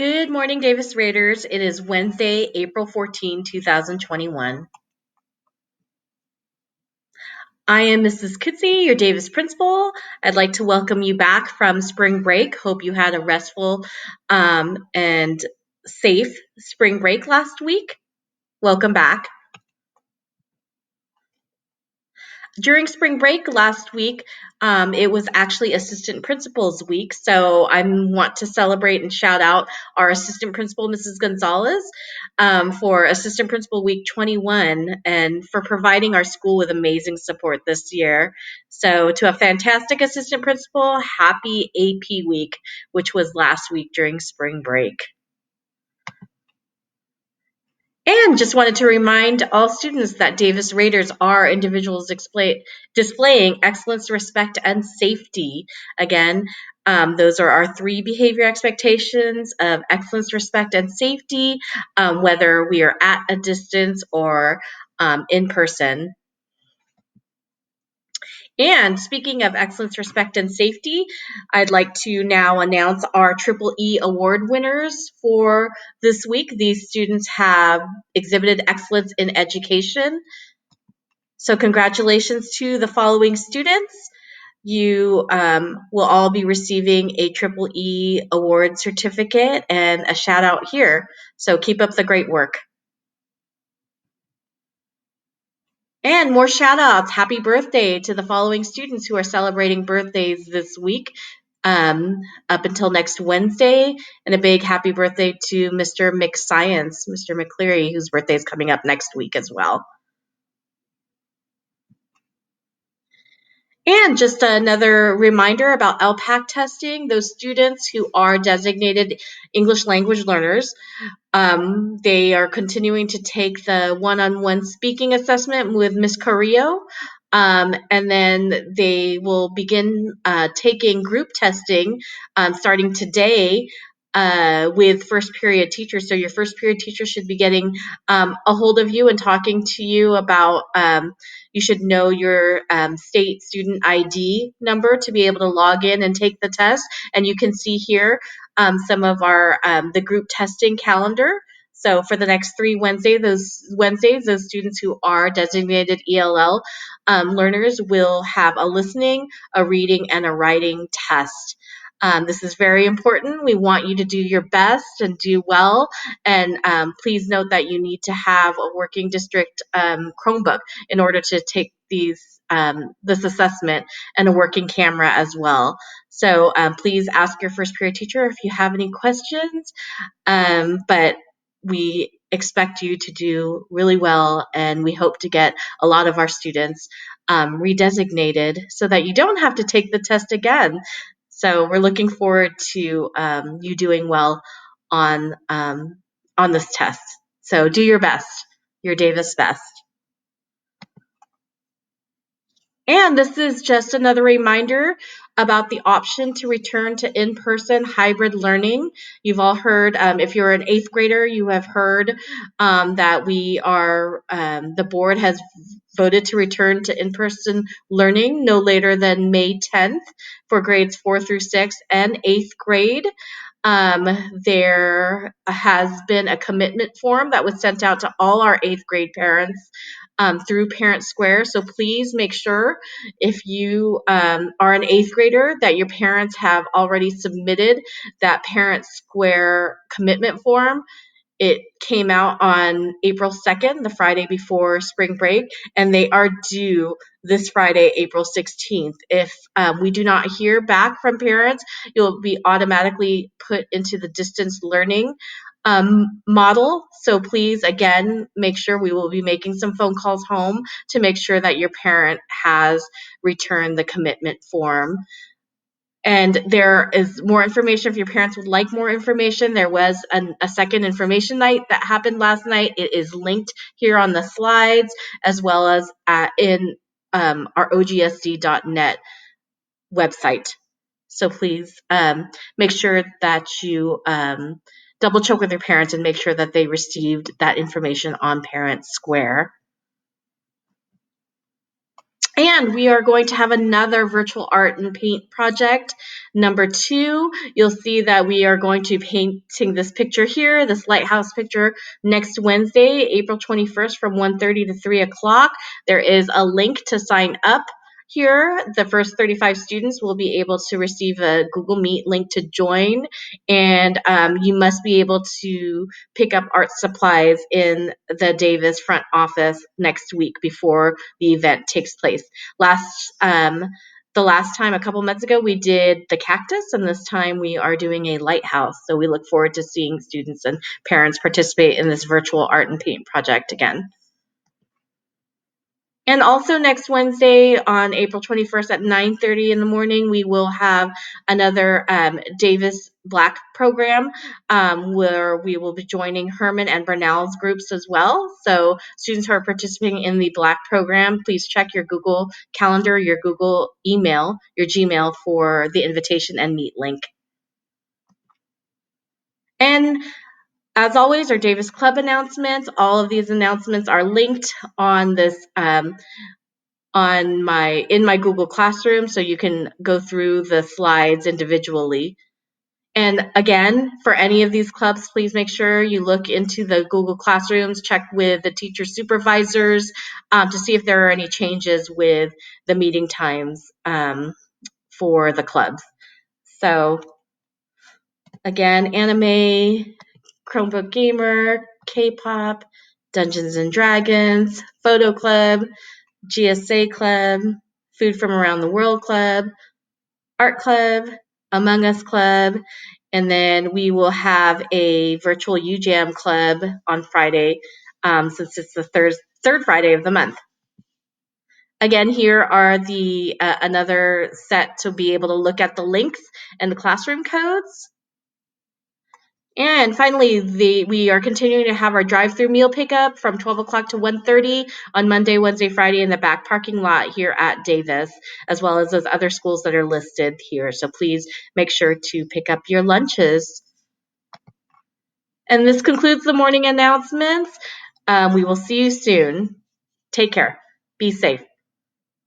Good morning, Davis Raiders. It is Wednesday, April 14, 2021. I am Mrs. Kitsy, your Davis principal. I'd like to welcome you back from spring break. Hope you had a restful and safe spring break last week. Welcome back. During spring break last week, it was actually Assistant Principals Week, so I want to celebrate and shout out our Assistant Principal, Mrs. Gonzalez, for Assistant Principal Week 21 and for providing our school with amazing support this year. So to a fantastic Assistant Principal, happy AP Week, which was last week during spring break. And just wanted to remind all students that Davis Raiders are individuals displaying excellence, respect, and safety. Again, those are our three behavior expectations of excellence, respect, and safety, whether we are at a distance or in person. And speaking of excellence, respect, and safety, I'd like to now announce our Triple E award winners for this week. These students have exhibited excellence in education. So congratulations to the following students. You will all be receiving a Triple E award certificate and a shout out here. So keep up the great work. And more shout outs. Happy birthday to the following students who are celebrating birthdays this week up until next Wednesday. And a big happy birthday to Mr. McScience, Mr. McCleary, whose birthday is coming up next week as well. And just another reminder about LPAC testing. Those students who are designated English language learners, they are continuing to take the one-on-one speaking assessment with Ms. Carrillo, and then they will begin taking group testing starting today with first period teachers. So your first period teacher should be getting a hold of you and talking to you about you should know your state student ID number to be able to log in and take the test. And you can see here some of our the group testing calendar. So for the next 3 Wednesdays, those students who are designated ELL learners will have a listening, a reading, and a writing test. This is very important. We want you to do your best and do well. And please note that you need to have a working district Chromebook in order to take this assessment and a working camera as well. So please ask your first period teacher if you have any questions. But we expect you to do really well, and we hope to get a lot of our students redesignated so that you don't have to take the test again. So we're looking forward to you doing well on this test. So do your best, your Davis best. And this is just another reminder about the option to return to in-person hybrid learning. You've all heard, if you're an 8th grader, you have heard that the board has voted to return to in-person learning no later than May 10th for grades 4 through 6 and 8th grade. There has been a commitment form that was sent out to all our 8th grade parents through Parent Square. So please make sure if you are an 8th grader that your parents have already submitted that Parent Square commitment form. It came out on April 2nd, the Friday before spring break, and they are due this Friday, April 16th. If we do not hear back from parents, you'll be automatically put into the distance learning model. So please, again, make sure we will be making some phone calls home to make sure that your parent has returned the commitment form. And there is more information if your parents would like more information. There was a second information night that happened last night. It is linked here on the slides as well as in our ogsd.net website. So please make sure that you double check with your parents and make sure that they received that information on Parent Square. And we are going to have another virtual art and paint project, number 2. You'll see that we are going to be painting this picture here, this lighthouse picture, next Wednesday, April 21st from 1:30 to 3 o'clock. There is a link to sign up here. The first 35 students will be able to receive a Google Meet link to join, and you must be able to pick up art supplies in the Davis front office next week before the event takes place. The last time, a couple months ago, we did the cactus, and this time we are doing a lighthouse. So we look forward to seeing students and parents participate in this virtual art and paint project again. And also next Wednesday on April 21st at 9:30 in the morning, we will have another Davis Black program where we will be joining Herman and Bernal's groups as well. So students who are participating in the Black program, please check your Google Calendar, your Google email, your Gmail for the invitation and meet link. And as always, our Davis Club announcements, all of these announcements are linked on this in my Google Classroom, so you can go through the slides individually. And again, for any of these clubs, please make sure you look into the Google Classrooms, check with the teacher supervisors to see if there are any changes with the meeting times for the clubs. So again, anime, Chromebook Gamer, K-pop, Dungeons and Dragons, Photo Club, GSA Club, Food from Around the World Club, Art Club, Among Us Club, and then we will have a virtual UJAM Club on Friday since it's the third Friday of the month. Again, here are the another set to be able to look at the links and the classroom codes. And finally, we are continuing to have our drive-through meal pickup from 12 o'clock to 1:30 on Monday, Wednesday, Friday in the back parking lot here at Davis, as well as those other schools that are listed here. So please make sure to pick up your lunches. And this concludes the morning announcements. We will see you soon. Take care. Be safe.